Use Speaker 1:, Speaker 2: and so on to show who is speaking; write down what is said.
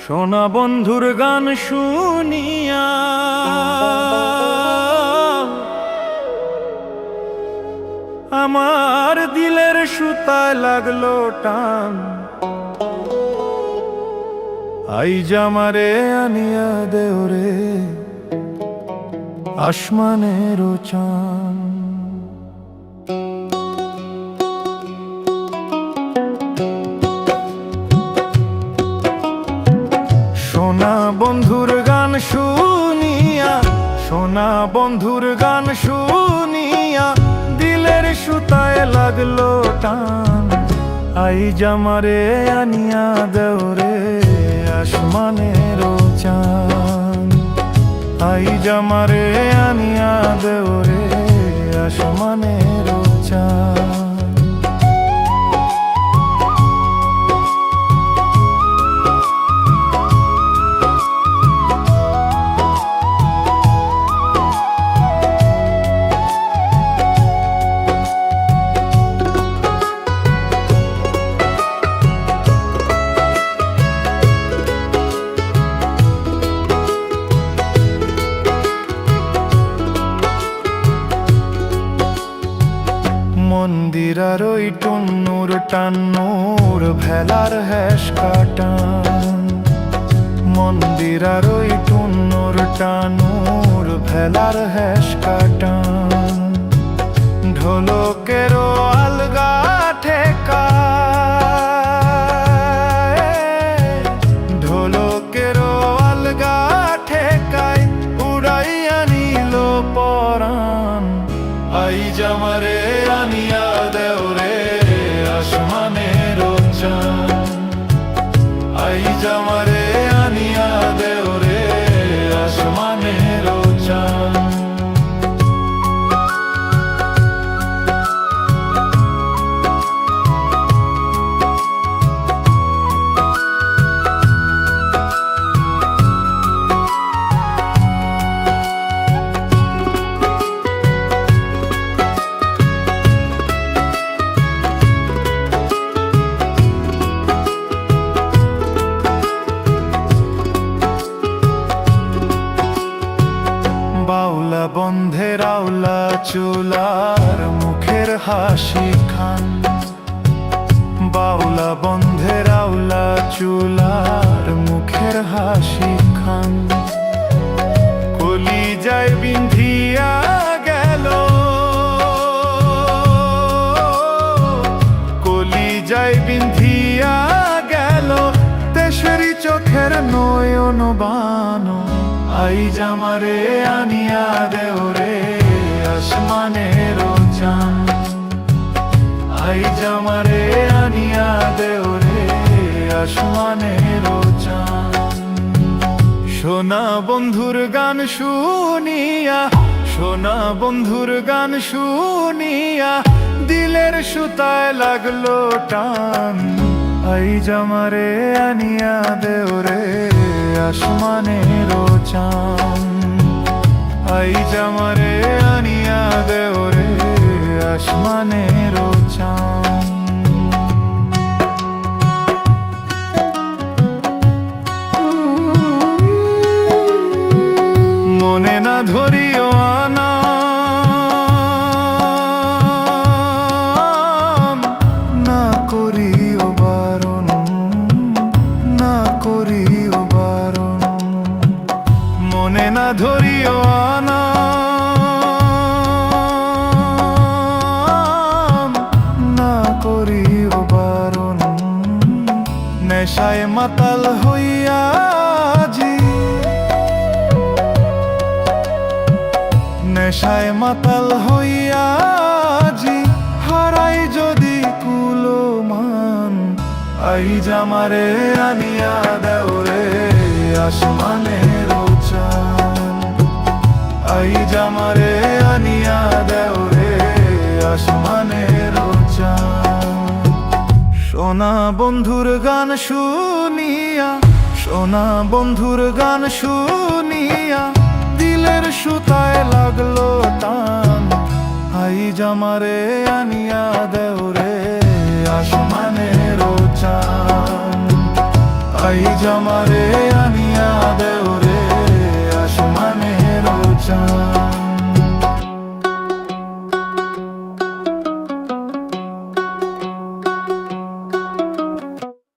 Speaker 1: সোনা বন্ধুর গান শুনিয়া আমার দিলের সুতায় লাগলো টান। আইজ আমারে আনিয়া দেওরে আসমানের চান। সোনা বন্ধুর গান শুনিয়া, সোনা বন্ধুর গান শুনিয়া দিলের সুতায় লাগলো টান। আইজ আমারে আনিয়া দেওরে আসমানের চান। আইজ আমারে আনিয়া দেওরে আসমানের চান। মন্দিরার ওই টুন্নুর টান্নুর ভেলার হেস কাটান। মন্দিরার ওই টুন্নুর টান্নুর ভেলার হেস কাটান। ঢোলকেরও আলগা ঠেকা, ঢোলকেরও আলগা ঠেকায় উড়াইয়া নিল পরাণ। আইজ আমারে আনিয়া দেওরে আসমানের চান। আইজ আমারে আনিয়া দেওরে আসমানের চান। বাউলা বন্ধের আওলা চুলার মুখের হাসি খান। বাউলা বন্ধের আওলা চুলার মুখের হাসি খান। কলিজায় বিন্ধিয়া গেল, কলিজায় বিন্ধিয়া গেল দেশেরই চোখের নয়ন বানো। আইজ আমারে আনিয়া দেওরে আসমানের চান। আইজ আমারে আনিয়া দেওরে আসমানের চান। সোনা বন্ধুর গান শুনিয়া, সোনা বন্ধুর গান শুনিয়া দিলের সুতায় লাগলো টান। আইজ আমারে আনিয়া দেওরে আসমানের চান। আইজ আমারে আনিয়া দেওরে আসমানের চান। মনে না ধরিও আনা, না করিও বারণ, না করিও বারণ। মনে না ধরিও আনা, না করিও বারণ। নেশায় মাতাল হইয়া জি, নেশায় মাতাল হইয়া জি হারাই যদি কুলো মান। আইজ আমারে আনিয়া দেওরে আসমানের চান। আইজ আমারে আনিয়া দেওরে আসমানের চান। সোনা বন্ধুর গান শুনিয়া, সোনা বন্ধুর গান শুনিয়া দিলের সুতায় লাগলো টান। আইজ আমারে